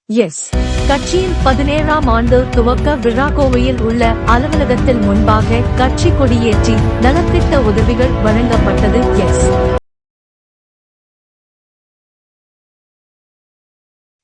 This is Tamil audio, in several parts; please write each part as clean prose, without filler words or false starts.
எஸ். கட்சியின் 17ஆம் ஆண்டு துவக்க விழா கோவையில் உள்ள அலுவலகத்தில் முன்பாக கட்சி கொடியேற்றி நலத்திட்ட உதவிகள் வழங்கப்பட்டது. எஸ்.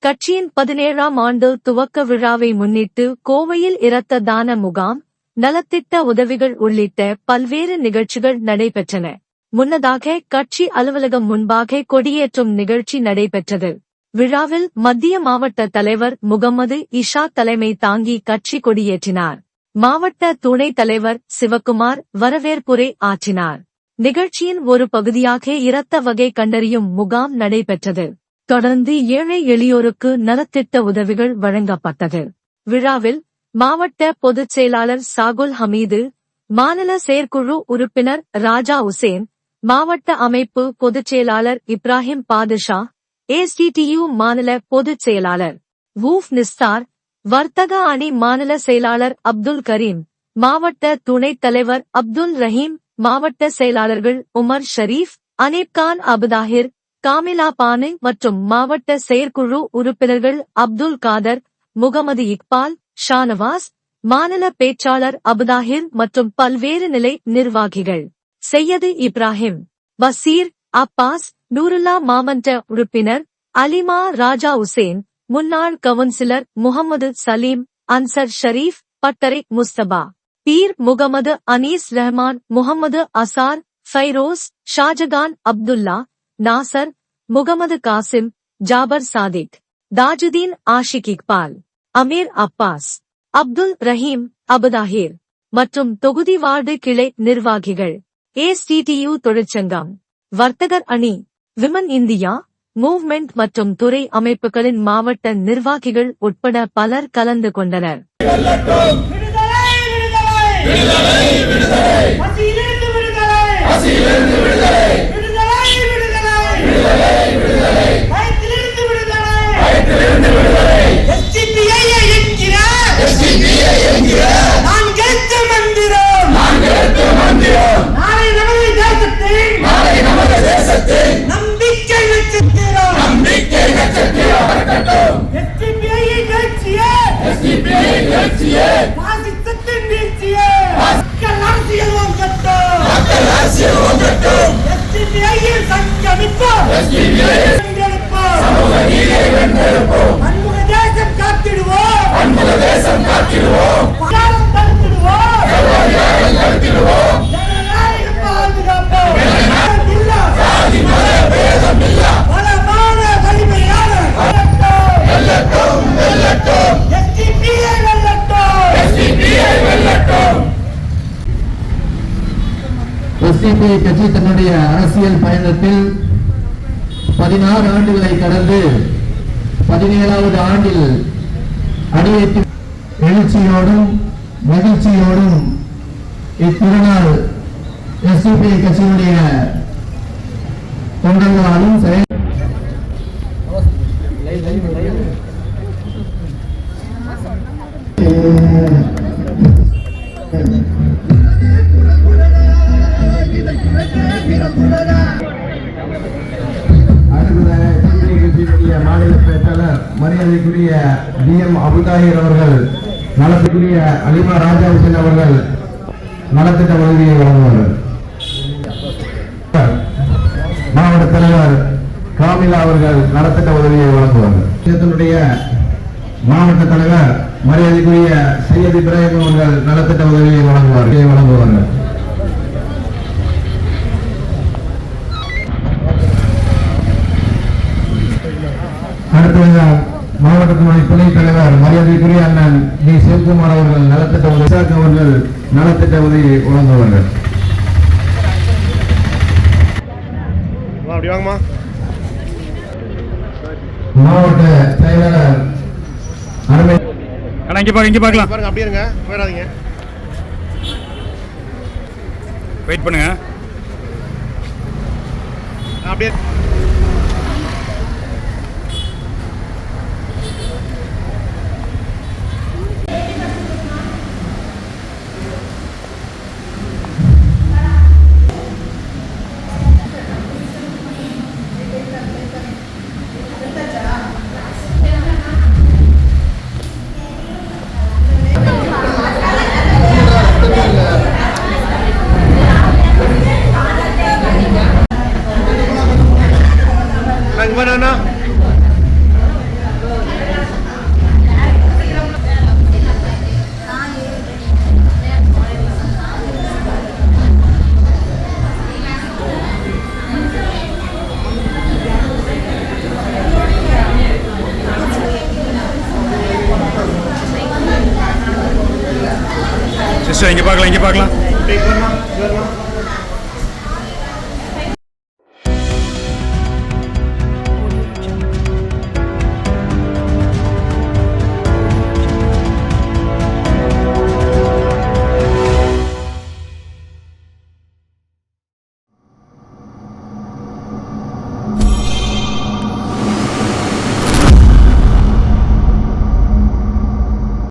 கட்சியின் 17ஆம் ஆண்டு துவக்க விழாவை முன்னிட்டு கோவையில் இரத்த தான முகாம், நலத்திட்ட உதவிகள் உள்ளிட்ட பல்வேறு நிகழ்ச்சிகள் நடைபெற்றன. முன்னதாக கட்சி அலுவலகம் முன்பாக கொடியேற்றும் நிகழ்ச்சி நடைபெற்றது. விழாவில் மத்திய மாவட்ட தலைவர் முகம்மது இஷா தலைமை தாங்கி கட்சி கொடியேற்றினார். மாவட்ட துணைத் தலைவர் சிவக்குமார் வரவேற்புரை ஆற்றினார். நிகழ்ச்சியின் ஒரு பகுதியாக இரத்த வகை கண்டறியும் முகாம் நடைபெற்றது. தொடர்ந்து ஏழை எளியோருக்கு நலத்திட்ட உதவிகள் வழங்கப்பட்டது. விழாவில் மாவட்ட பொதுச் செயலாளர் சாகுல் ஹமீது, மாநில செயற்குழு உறுப்பினர் ராஜா உசேன், மாவட்ட அமைப்பு பொதுச் செயலாளர் இப்ராஹிம் பாதுஷா, ஏஸ்டிடியு மாநில பொதுச் செயலாளர் வூஃப் நிஸ்தார், வர்த்தக அணி மாநில செயலாளர் அப்துல் கரீம், மாவட்ட துணைத் தலைவர் அப்துல் ரஹீம், மாவட்ட செயலாளர்கள் உமர் ஷரீப், அனீப்கான் அபுதாஹிர், காமிலா பானு மற்றும் மாவட்ட செயற்குழு உறுப்பினர்கள் அப்துல் காதர், முகமது இக்பால், ஷானவாஸ், மாநில பேச்சாளர் அபுதாஹிர் மற்றும் பல்வேறு நிலை நிர்வாகிகள் சையது இப்ராஹிம், பசீர், அப்பாஸ், நூருல்லா, மாமன்ற உறுப்பினர் அலிமா ராஜா உசேன், முன்னாள் கவுன்சிலர் முகமது சலீம், அன்சர் ஷரீப், பட்டறை முஸ்தபா, பீர் முகமது அனீஸ் ரஹ்மான், முகமது அசார், ஃபைரோஸ், ஷாஜகான், அப்துல்லா, நாசர், முகமது காசிம், ஜாபர் சாதிக், தாஜுதீன், ஆஷிக் இக்பால், அமீர் அப்பாஸ், அப்துல் ரஹீம், அபுதாஹிர் மற்றும் தொகுதி வார்டு கிளை நிர்வாகிகள், ஏஸ்டிடியு தொழிற்சங்கம், வர்த்தகர் அணி, விமன் இந்தியா மூவ்மெண்ட் மற்றும் துறை அமைப்புகளின் மாவட்ட நிர்வாகிகள் உட்பட பலர் கலந்து கொண்டனர். எஸ்டிபி கட்சி தன்னுடைய அரசியல் பயணத்தில் 16 ஆண்டுகளை கடந்து 17வது ஆண்டில் அடியேற்றி எழுச்சியோடும் மகிழ்ச்சியோடும் இத்திருநாள் எஸ்டிபி கட்சியினுடைய தொண்டர்களாலும் மாநில பேச்சாளர் மரியாதைக்குரிய DM அபுதாஹிர் அவர்கள், நலத்துக்குரிய அலிமா ராஜா உசேன் அவர்கள் நலத்திட்ட உதவியை வழங்குவார்கள். மாவட்ட தலைவர் காமிலா அவர்கள் நலத்திட்ட உதவியை வழங்குவார்கள். மாவட்ட தலைவர் மரியாதைக்குரிய சையத் இப்ராஹிம் அவர்கள் நலத்திட்ட உதவியை வழங்குவார்கள். அடுத்ததாக மாவட்டத்தினுடைய துணைத் தலைவர் மரியாதைக்குரிய அண்ணன் டி சிவகுமார் அவர்கள் நலத்திட்ட உதவி அவர்கள் நலத்திட்ட உதவியை வழங்குவார்கள். மாவட்ட செயலாளர் அருமை இங்க பாருங்க, அப்படியே இருங்க, போயிடாதீங்க, வெயிட் பண்ணுங்க, அப்படியே பார்க்கலாம்